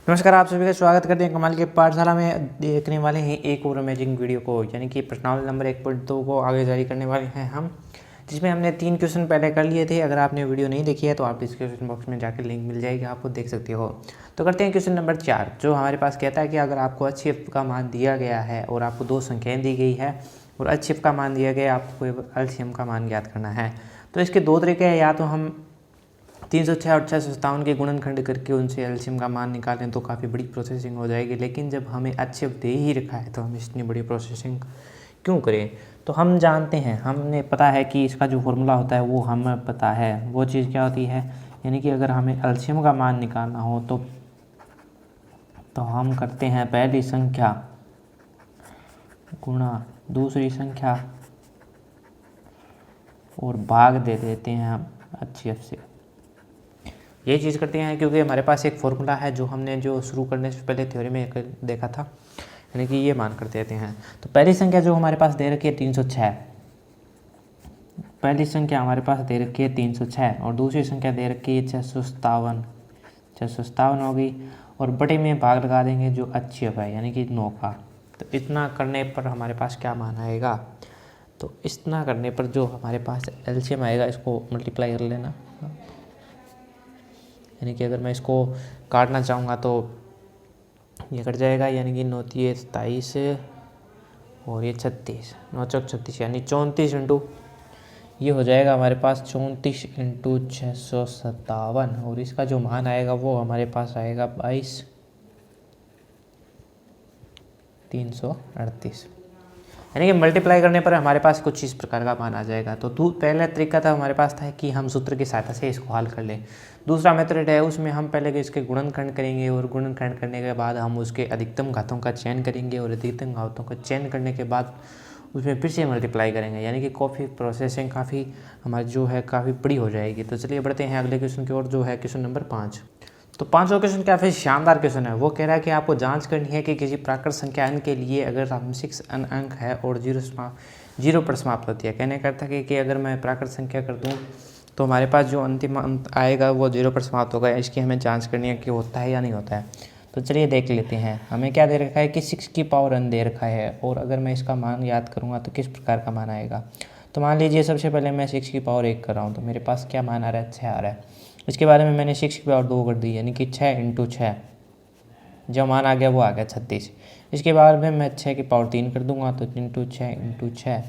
नमस्कार, आप सभी का स्वागत करते हैं कमाल के पाठशाला में। देखने वाले हैं एक और अमेजिंग वीडियो को, यानी कि प्रश्नावली नंबर 1.2 को आगे जारी करने वाले हैं हम, जिसमें हमने 3 क्वेश्चन पहले कर लिए थे। अगर आपने वीडियो नहीं देखी है तो आप डिस्क्रिप्शन बॉक्स में जाकर लिंक मिल जाएगी, आपको देख सकते हो। तो करते हैं क्वेश्चन नंबर 4, जो हमारे पास कहता है कि अगर आपको HCF का मान दिया गया है और आपको 2 संख्याएँ दी गई है और HCF का मान दिया गया, आपको LCM का मान ज्ञात करना है। तो इसके 2 तरीके हैं, या तो हम 306 और 657 के गुणनखंड करके उनसे एलसीएम का मान निकालें तो काफ़ी बड़ी प्रोसेसिंग हो जाएगी, लेकिन जब हमें HCF दे ही रखा है तो हम इतनी बड़ी प्रोसेसिंग क्यों करें। तो हम जानते हैं, हमने पता है कि इसका जो फॉर्मूला होता है वो हमें पता है। वो चीज़ क्या होती है, यानी कि अगर हमें एलसीएम का मान निकालना हो तो हम करते हैं पहली संख्या गुणा दूसरी संख्या और भाग दे देते हैं हम HCF से। ये चीज़ करते हैं क्योंकि हमारे पास एक फॉर्मूला है जो हमने जो शुरू करने से पहले थ्योरी में देखा था, यानी कि ये मान कर देते हैं। तो पहली संख्या जो हमारे पास दे रखी है 306, पहली संख्या हमारे पास दे रखी है 306 और दूसरी संख्या दे रखी है 657 होगी, और बटे में भाग लगा देंगे जो HCF है यानी कि 9 का। तो इतना करने पर हमारे पास क्या मान आएगा, तो इतना करने पर जो हमारे पास LCM आएगा इसको मल्टीप्लाई कर लेना, यानी कि अगर मैं इसको काटना चाहूँगा तो ये कट जाएगा, यानी कि 9 3 27 और ये 36, 9 चौक 36 यानी 34 इंटू, ये हो जाएगा हमारे पास 34 इंटू 657, और इसका जो मान आएगा वो हमारे पास आएगा 22,338, यानी कि मल्टीप्लाई करने पर हमारे पास कुछ इस प्रकार का मान आ जाएगा। तो पहला तरीका था हमारे पास था कि हम सूत्र की सहायता से इसको हल कर लें। दूसरा मेथड है, उसमें हम पहले इसके गुणनखंड करेंगे और गुणनखंड करने के बाद हम उसके अधिकतम घातों का चयन करेंगे और अधिकतम घातों का चयन करने के बाद उसमें फिर से मल्टीप्लाई करेंगे, यानी कि काफ़ी प्रोसेसिंग काफ़ी हमारी जो है काफ़ी बड़ी हो जाएगी। तो चलिए बढ़ते हैं अगले क्वेश्चन की ओर, जो है क्वेश्चन नंबर 5। तो 5वां क्वेश्चन काफ़ी शानदार क्वेश्चन है। वो कह रहा है कि आपको जांच करनी है कि किसी प्राकृत संख्या n के लिए अगर हम 6 अंक है और 0 पर समाप्त होती है। कहने का अर्थ है कि अगर मैं प्राकृत संख्या कर दूं तो हमारे पास जो अंतिम अंक आएगा वो 0 पर समाप्त होगा। इसकी हमें जांच करनी है कि होता है या नहीं होता है। तो चलिए देख लेते हैं। हमें क्या दे रखा है कि 6 की पावर n दे रखा है, और अगर मैं इसका मान याद करूँगा तो किस प्रकार का मान आएगा। तो मान लीजिए सबसे पहले मैं 6 की पावर 1 कर रहा हूँ, तो मेरे पास क्या मान आ रहा है, 6 आ रहा है। इसके बारे में मैंने 6 की पावर 2 कर दी, यानी कि 6 इंटू 6, जो मान आ गया वो आ गया 36। इसके बाद में मैं 6 की पावर 3 कर दूंगा, तो इंटू 6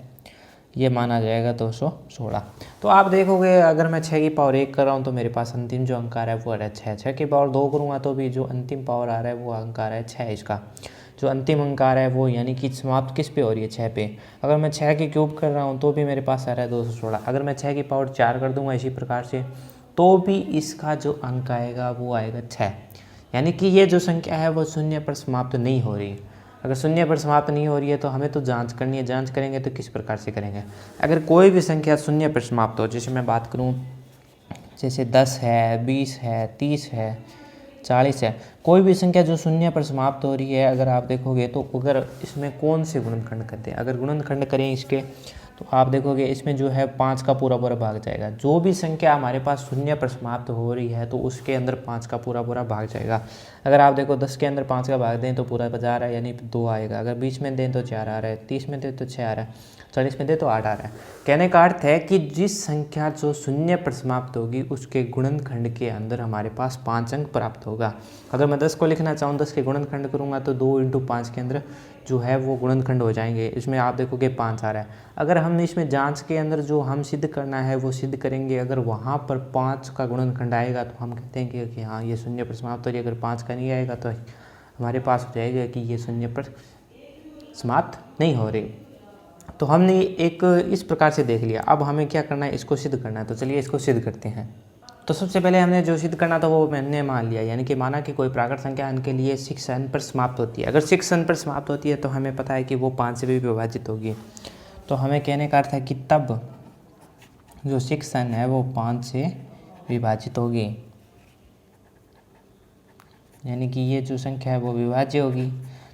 ये मान आ जाएगा 216। तो आप देखोगे अगर मैं 6 की पावर 1 कर रहा हूँ तो मेरे पास अंतिम जो अंक आ रहा है वो आ रहा है 6। 6 की पावर 2 करूँगा तो भी जो अंतिम पावर आ रहा है वो अंक आ रहा है 6। इसका जो अंतिम अंक आ रहा है वो यानी कि समाप्त किस पे हो रही है, 6 पे। अगर मैं 6 की क्यूब कर रहा हूँ तो भी मेरे पास आ रहा है 216। अगर मैं 6 की पावर 4 कर दूँगा इसी प्रकार से तो भी इसका जो अंक आएगा वो आएगा 6, यानी कि ये जो संख्या है वो शून्य पर समाप्त नहीं हो रही। अगर शून्य पर समाप्त नहीं हो रही है तो हमें तो जांच करनी है। जांच करेंगे तो किस प्रकार से करेंगे, अगर कोई भी संख्या शून्य पर समाप्त हो, जैसे मैं बात करूं जैसे 10 है, 20 है, 30 है, 40 है, कोई भी संख्या जो शून्य पर समाप्त हो रही है, अगर आप देखोगे तो अगर इसमें कौन से गुणनखंड करते हैं, अगर गुणनखंड करें इसके तो आप देखोगे इसमें जो है 5 का पूरा भाग जाएगा। जो भी संख्या हमारे पास शून्य पर समाप्त हो रही है तो उसके अंदर 5 का पूरा भाग जाएगा। अगर आप देखो 10 के अंदर 5 का भाग दें तो पूरा 50 आ रहा है, यानी 2 आएगा। अगर 20 में दें तो 4 आ रहा है, 30 में दें तो 6 आ रहा है, 40 में दें तो 8 आ रहा है। कहने का अर्थ है कि जिस संख्या जो शून्य पर समाप्त होगी उसके गुणनखंड के अंदर हमारे पास 5 अंक प्राप्त होगा। अगर मैं 10 को लिखना चाहूँ, 10 के गुणनखंड करूँगा तो 2 इंटू 5 के अंदर जो है वो गुणनखंड हो जाएंगे। इसमें आप देखोगे 5 आ रहा है। अगर हम इसमें जांच के अंदर जो हम सिद्ध करना है वो सिद्ध करेंगे, अगर वहाँ पर 5 का गुणनखंड आएगा तो हम कहते हैं कि हाँ ये शून्य पर समाप्त हो रही है। अगर 5 का नहीं आएगा तो हमारे पास हो जाएगा कि ये शून्य पर समाप्त नहीं हो रही। तो हमने एक इस प्रकार से देख लिया। अब हमें क्या करना है, इसको सिद्ध करना है। तो चलिए इसको सिद्ध करते हैं। तो सबसे पहले हमने जो सिद्ध करना था वो मैंने मान लिया, यानी कि माना कि कोई प्राकृत संख्या n के लिए 6 n पर समाप्त होती है। अगर 6 n पर समाप्त होती है तो हमें पता है कि वो 5 से भी विभाजित होगी। तो हमें कहने का अर्थ है कि तब जो 6 n है वो 5 से विभाजित होगी, यानी कि ये जो संख्या है वो विभाज्य होगी।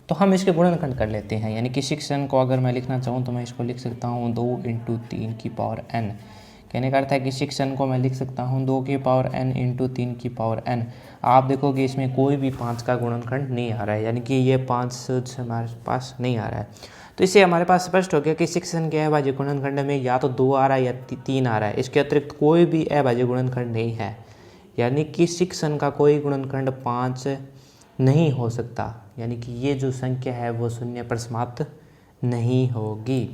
तो हम इसके गुणनखंड कर लेते हैं, यानी कि 6 n को अगर मैं लिखना चाहूँ तो मैं इसको लिख सकता हूँ 2 इंटू 3 की पावर n। कहने का अर्थ है कि 6n को मैं लिख सकता हूँ 2 की पावर n इंटू 3 की पावर n। आप देखोगे इसमें कोई भी 5 का गुणनखंड नहीं आ रहा है, यानी कि ये 5 हमारे पास नहीं आ रहा है। तो इससे हमारे पास स्पष्ट हो गया कि 6n के अभाज्य गुणनखंड में या तो 2 आ रहा है या 3 आ रहा है, इसके अतिरिक्त कोई भी अभाज्य गुणनखंड नहीं है, यानी कि 6n का कोई गुणनखंड 5 नहीं हो सकता, यानी कि ये जो संख्या है वो शून्य पर समाप्त नहीं होगी।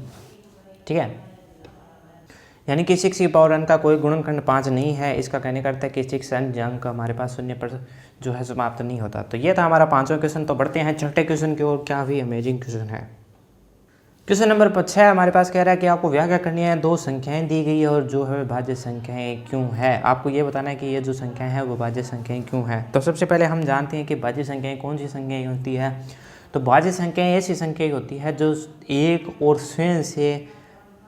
ठीक है, यानी कि 6 की पावर n का कोई गुणनखंड 5 नहीं है। इसका कहने का अर्थ है कि 6n अंक हमारे पास शून्य पर जो है समाप्त नहीं होता। तो ये था हमारा 5वां क्वेश्चन। तो बढ़ते हैं छठे क्वेश्चन की ओर। क्या भी अमेजिंग क्वेश्चन है। क्वेश्चन नंबर 6 हमारे पास कह रहा है कि आपको व्याख्या करनी है, 2 संख्याएं दी गई है और जो है भाज्य संख्याएं क्यों है। आपको ये बताना है कि ये जो संख्याएं हैं वो भाज्य संख्याएं क्यों है। तो सबसे पहले हम जानते हैं कि भाज्य संख्याएं कौन सी संख्याएं होती है। तो भाज्य संख्याएं ऐसी संख्याएं होती है जो एक और स्वयं से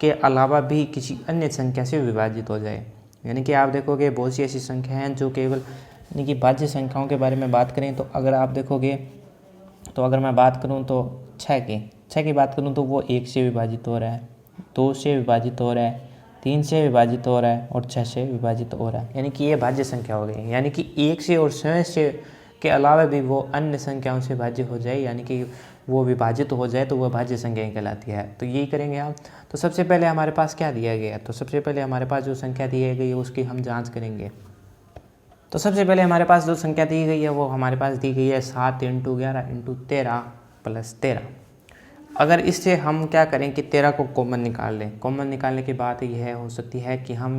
के अलावा भी किसी अन्य संख्या से विभाजित हो जाए। यानी कि आप देखोगे बहुत सी ऐसी संख्या हैं जो केवल, यानी कि भाज्य संख्याओं के बारे में बात करें तो अगर आप देखोगे, तो अगर मैं बात करूं तो 6 की बात करूं तो वो 1 से विभाजित हो रहा है, 2 से विभाजित हो रहा है, 3 से विभाजित हो रहा है और 6 से विभाजित हो रहा है। यानी कि ये भाज्य संख्या हो गई। यानी कि 1 से और स्वयं से के अलावा भी वो अन्य संख्याओं से भाज्य हो जाए, यानी कि वो विभाजित हो जाए तो वह भाज्य संख्या कहलाती है। तो यही करेंगे आप। तो सबसे पहले हमारे पास क्या दिया गया है, तो सबसे पहले हमारे पास जो संख्या दी गई है उसकी हम जांच करेंगे। तो सबसे पहले हमारे पास जो संख्या दी गई है वो हमारे पास दी गई है 7 × 11 × 13 + 13। अगर इससे हम क्या करें कि 13 को कॉमन निकाल लें। कॉमन निकालने की बात यह हो सकती है कि हम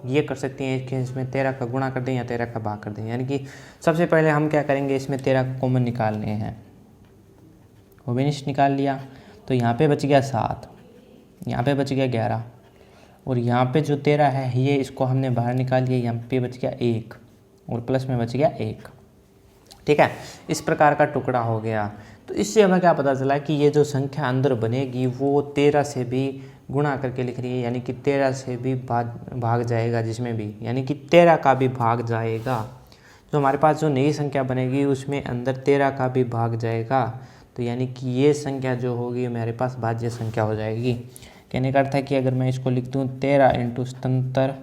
ये कर सकते हैं कि इसमें 13 का गुणा कर दें या 13 का भाग कर दें। यानी कि सबसे पहले हम क्या करेंगे, इसमें 13 का कॉमन निकालने हैं। वो भी निकाल लिया तो यहाँ पे बच गया 7, यहाँ पे बच गया 11 और यहाँ पे जो 13 है ये इसको हमने बाहर निकाल लिया, यहाँ पे बच गया 1 और प्लस में बच गया 1। ठीक है, इस प्रकार का टुकड़ा हो गया। तो इससे हमें क्या पता चला कि ये जो संख्या अंदर बनेगी वो 13 से भी गुणा करके लिख रही है, यानी कि 13 से भी भाग जाएगा जिसमें भी, यानी कि 13 का भी भाग जाएगा। जो हमारे पास जो नई संख्या बनेगी उसमें अंदर 13 का भी भाग जाएगा। तो यानी कि ये संख्या जो होगी मेरे पास भाज्य संख्या हो जाएगी। कहने का अर्थ है कि अगर मैं इसको लिख दूँ 13 × 77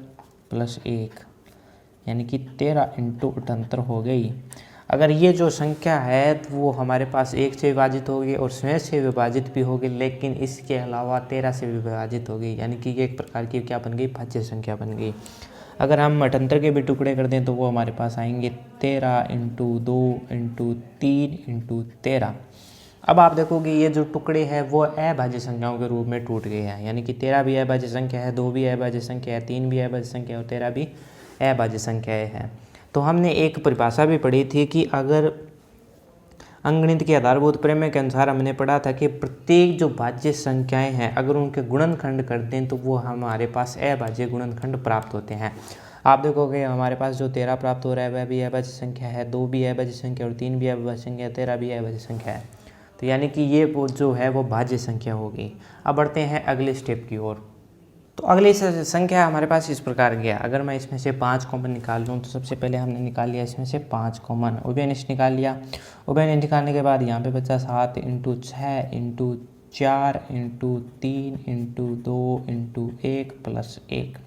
+ 1, यानी कि 13 × 78 हो गई। अगर ये जो संख्या है वो हमारे पास 1 से विभाजित होगी और स्वयं से विभाजित भी होगी, लेकिन इसके अलावा 13 से भी विभाजित होगी, यानी कि ये एक प्रकार की क्या बन गई, भाज्य संख्या बन गई। अगर हम 78 के भी टुकड़े कर दें तो वो हमारे पास आएंगे 13 × 2 × 3 × 13। अब आप देखोगे ये जो टुकड़े हैं वो अभाज्य संख्याओं के रूप में टूट गए हैं, यानी कि 13 भी अभाज्य संख्या है, 2 भी अभाज्य संख्या है, 3 भी अभाज्य संख्या है और 13 भी अभाज्य संख्याएं हैं। तो हमने एक परिभाषा भी पढ़ी थी कि अगर अंकगणित के आधारभूत प्रमेय के अनुसार हमने पढ़ा था कि प्रत्येक जो भाज्य संख्याएं हैं अगर उनके गुणनखंड कर दें तो वो हमारे पास अभाज्य गुणनखंड प्राप्त होते हैं। आप देखोगे हमारे पास जो 13 प्राप्त हो रहा है वह भी अभाज्य संख्या है, 2 भी अभाज्य संख्या और 3 भी अभाज्य संख्या, 13 भी अभाज्य संख्या है। तो यानी कि ये जो है वो भाज्य संख्या होगी। अब बढ़ते हैं अगले स्टेप की ओर। तो अगली संख्या हमारे पास इस प्रकार गया। अगर मैं इसमें से 5 कॉमन निकाल लूँ तो सबसे पहले हमने निकाल लिया इसमें से 5 कॉमन, उभयनिष्ठ निकाल लिया। उभयनिष्ठ निकालने के बाद यहाँ पे बचा 7 × 6 × 4 × 3 × 2 × 1 + 1।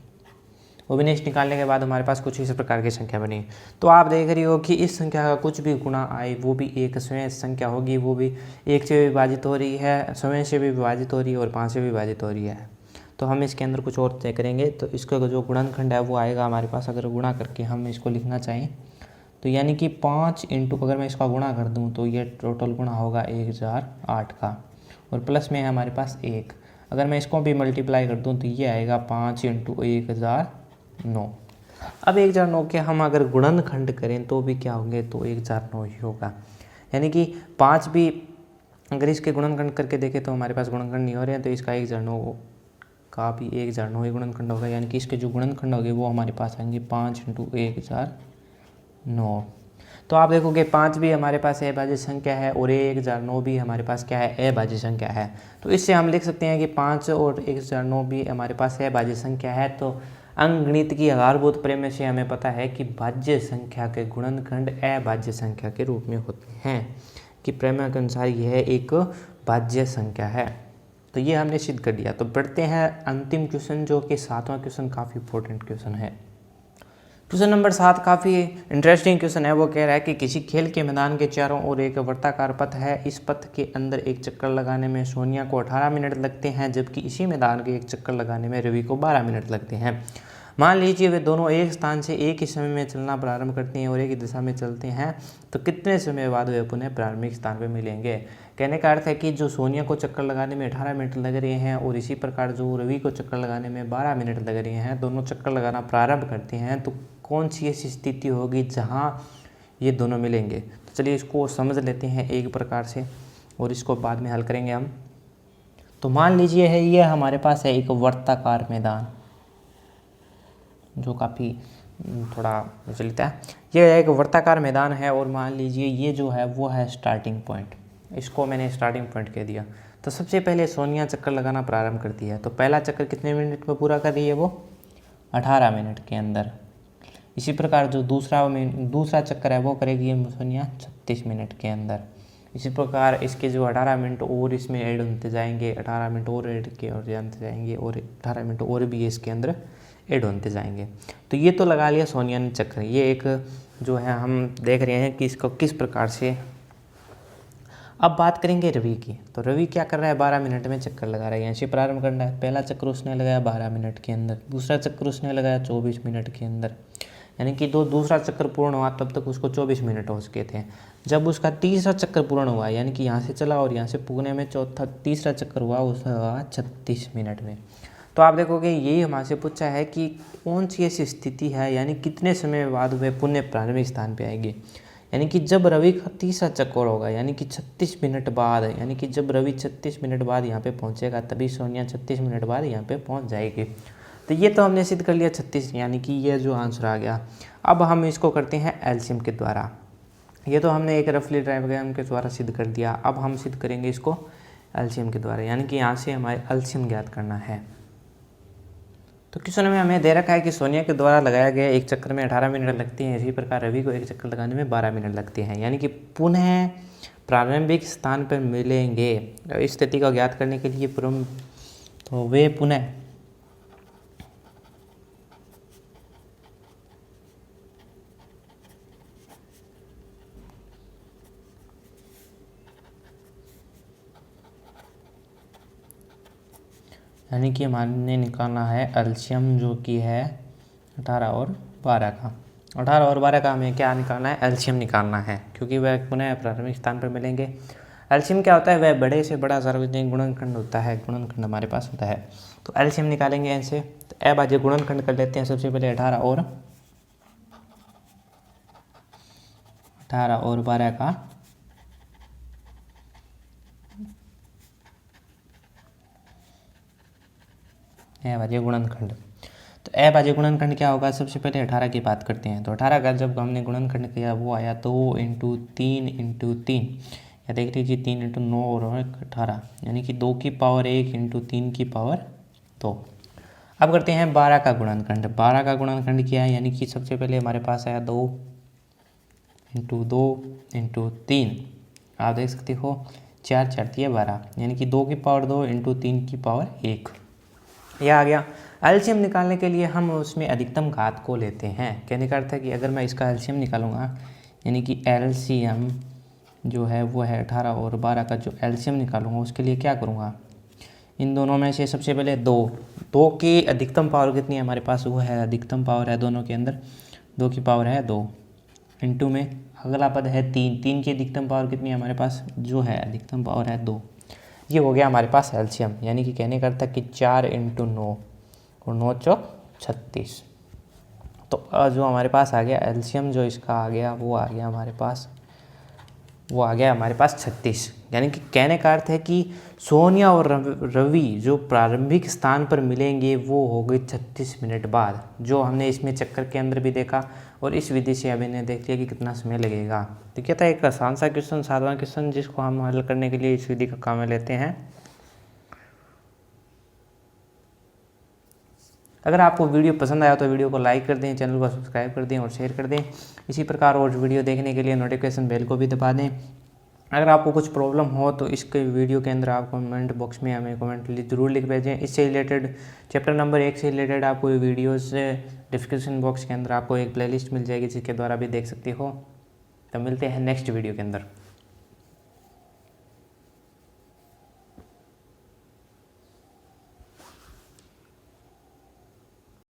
उभयनिष्ठ निकालने के बाद हमारे पास कुछ इस प्रकार की संख्या बनी। तो आप देख रही हो कि इस संख्या का कुछ भी गुणा आए वो भी एक स्वयं संख्या होगी, वो भी 1 से विभाजित हो रही है, स्वयं से भी विभाजित हो रही है और 5 से भी विभाजित हो रही है। तो हम इसके अंदर कुछ और तय करेंगे। तो इसका जो गुणनखंड है वो आएगा हमारे पास, अगर गुणा करके हम इसको लिखना चाहें तो यानी कि 5 × अगर मैं इसका गुणा कर दूं तो ये टोटल गुणा होगा 1008 का और प्लस में है हमारे पास 1। अगर मैं इसको भी मल्टीप्लाई कर दूं तो ये आएगा 5 × 1009। अब 1009 के हम अगर गुणनखंड करें तो भी क्या होंगे, तो 1009 ही होगा। यानी कि 5 भी अगर इसके गुणनखंड करके देखें तो हमारे पास गुणनखंड नहीं हो रहे हैं, तो इसका 1009 का भी 1009 ही गुणनखंड होगा। यानी कि इसके जो गुणनखंड होंगे वो हमारे पास आएंगे 5 × 1009। तो आप देखोगे 5 भी हमारे पास अभाज्य संख्या है और 1009 भी हमारे पास क्या है, अभाज्य संख्या है। तो इससे हम लिख सकते हैं कि 5 और 1009 भी हमारे पास अभाज्य संख्या है। तो अंकगणित की आधारभूत प्रमेय से हमें पता है कि भाज्य संख्या के गुणनखंड अभाज्य संख्या के रूप में होते हैं, कि प्रमेय के अनुसार यह एक भाज्य संख्या है। तो ये हमने सिद्ध कर दिया। तो बढ़ते हैं अंतिम क्वेश्चन, जो कि 7वां क्वेश्चन काफ़ी इंपॉर्टेंट क्वेश्चन है। क्वेश्चन नंबर 7 काफ़ी इंटरेस्टिंग क्वेश्चन है। वो कह रहा है कि किसी खेल के मैदान के चारों ओर एक वृत्ताकार पथ है। इस पथ के अंदर एक चक्कर लगाने में सोनिया को 18 मिनट लगते हैं, जबकि इसी मैदान के एक चक्कर लगाने में रवि को 12 मिनट लगते हैं। मान लीजिए वे दोनों एक स्थान से एक ही समय में चलना प्रारंभ करते हैं और एक ही दिशा में चलते हैं, तो कितने समय बाद वे पुनः प्रारंभिक स्थान पर मिलेंगे। कहने का अर्थ है कि जो सोनिया को चक्कर लगाने में 18 मिनट लग रहे हैं और इसी प्रकार जो रवि को चक्कर लगाने में 12 मिनट लग रहे हैं, दोनों चक्कर लगाना प्रारंभ करते हैं, तो कौन सी ऐसी स्थिति होगी जहां ये दोनों मिलेंगे। तो चलिए इसको समझ लेते हैं एक प्रकार से और इसको बाद में हल करेंगे हम। तो मान लीजिए है ये हमारे पास है एक वृत्ताकार मैदान, जो काफ़ी थोड़ा प्रचलित है। ये एक वृत्ताकार मैदान है और मान लीजिए ये जो है वो है स्टार्टिंग पॉइंट, इसको मैंने स्टार्टिंग पॉइंट कह दिया। तो सबसे पहले सोनिया चक्कर लगाना प्रारंभ करती है। तो पहला चक्कर कितने मिनट में पूरा कर रही है वो? 18 मिनट के अंदर। इसी प्रकार जो दूसरा चक्कर है वो करेगी सोनिया 36 मिनट के अंदर। इसी प्रकार इसके जो 18 मिनट और इसमें ऐड होते जाएंगे, 18 मिनट और ऐड के और जानते जाएंगे और 18 मिनट और भी इसके अंदर ऐड होते जाएंगे। तो ये तो लगा लिया सोनिया ने चक्कर। ये एक जो है हम देख रहे हैं कि इसको किस प्रकार से। अब बात करेंगे रवि की। तो रवि क्या कर रहा है? 12 मिनट में चक्कर लगा रहा है, यहाँ से प्रारंभ करना है। पहला चक्कर उसने लगाया 12 मिनट के अंदर, दूसरा चक्कर उसने लगाया 24 मिनट के अंदर, यानी कि दूसरा चक्कर पूर्ण हुआ तब तक उसको 24 मिनट हो चुके थे। जब उसका तीसरा चक्कर पूर्ण हुआ, यानी कि यहाँ से चला और यहाँ से पुगने में तीसरा चक्कर हुआ, उसका हुआ 36 मिनट में। तो आप देखोगे यही हमारे से पूछा है कि कौन सी ऐसी स्थिति है, यानी कितने समय बाद वह पुनः प्रारंभिक स्थान पे आएगी। यानी कि जब रवि का तीसरा चक्कर होगा, यानी कि 36 मिनट बाद, यानी कि जब रवि 36 मिनट बाद यहाँ पे पहुँचेगा तभी सोनिया 36 मिनट बाद यहाँ पे पहुँच जाएगी। तो ये तो हमने सिद्ध कर लिया 36, यानी कि ये जो आंसर आ गया। अब हम इसको करते हैं एलसीएम के द्वारा। ये तो हमने एक रफली डायग्राम के द्वारा सिद्ध कर दिया। अब हम सिद्ध करेंगे इसको एलसीएम के द्वारा, यानी कि यहाँ से हमारे एलसीएम ज्ञात करना है। तो क्वेश्चन में हमें दे रखा है कि सोनिया के द्वारा लगाया गया एक चक्कर में 18 मिनट लगते हैं, इसी प्रकार रवि को एक चक्कर लगाने में 12 मिनट लगते हैं, यानी कि पुनः प्रारंभिक स्थान पर मिलेंगे। इस स्थिति को ज्ञात करने के लिए तो वे पुनः यानी कि हमारे निकालना है एलसीएम, जो कि है 18 और 12 का। 18 और 12 का हमें क्या निकालना है? एलसीएम निकालना है, क्योंकि वह पुनः प्रारंभिक स्थान पर मिलेंगे। एलसीएम क्या होता है? वह बड़े से बड़ा सार्वजनिक गुणनखंड होता है, गुणनखंड हमारे पास होता है। तो एलसीएम निकालेंगे ऐसे। तो अब आज गुणनखंड कर लेते हैं। सबसे पहले 18 और 12 का अभाज्य गुणनखंड। तो अभाज्य गुणनखंड क्या होगा? सबसे पहले 18 की बात करते हैं। तो 18 का जब हमने गुणनखंड किया वो आया 2 × 3 × 3, या देख लीजिए 3 × 9 और 18, यानी कि 2 की पावर 1 × 3 की पावर 2। अब करते हैं 12 का गुणनखंड। 12 का गुणनखंड क्या है? यानी कि सबसे पहले हमारे पास आया 2 × 2 × 3, आप देख सकते हो 4 4 12, यानी कि 2 की पावर 2 × 3 की पावर 1, यह आ गया। एलसीएम निकालने के लिए हम उसमें अधिकतम घात को लेते हैं। कहने का अर्थ है कि अगर मैं इसका एलसीएम निकालूंगा, यानी कि एलसीएम जो है वो है 18 और 12 का जो एलसीएम निकालूंगा, उसके लिए क्या करूंगा? इन दोनों में से सबसे पहले 2 की अधिकतम पावर कितनी है हमारे पास? वो है अधिकतम पावर है दोनों के अंदर 2 की पावर है 2, इंटू में अगला पद है 3 की अधिकतम पावर कितनी है हमारे पास? जो है अधिकतम पावर है 2। ये हो गया हमारे पास एलसीएम, यानी कि कहने का अर्थ है कि 4 × 9 और 9 चौक 36। तो जो हमारे पास आ गया एलसीएम, जो इसका आ गया वो आ गया हमारे पास 36। यानी कि कहने का अर्थ है कि सोनिया और रवि जो प्रारंभिक स्थान पर मिलेंगे वो हो गए 36 मिनट बाद, जो हमने इसमें चक्कर के अंदर भी देखा और इस विधि से अभी ने देख लिया कि कितना समय लगेगा। तो क्या था? एक आसान सा क्वेश्चन, 7वां क्वेश्चन, जिसको हम हल करने के लिए इस विधि का काम में लेते हैं। अगर आपको वीडियो पसंद आया तो वीडियो को लाइक कर दें, चैनल को सब्सक्राइब कर दें और शेयर कर दें। इसी प्रकार और वीडियो देखने के लिए नोटिफिकेशन बेल को भी दबा दें। अगर आपको कुछ प्रॉब्लम हो तो इसके वीडियो के अंदर आप कमेंट बॉक्स में हमें कमेंट जरूर लिख भेजें। इससे रिलेटेड चैप्टर नंबर 1 से रिलेटेड आपको वीडियोस डिस्क्रिप्शन बॉक्स के अंदर आपको एक प्लेलिस्ट मिल जाएगी जिसके द्वारा भी देख सकते हो। तो मिलते हैं नेक्स्ट वीडियो के अंदर।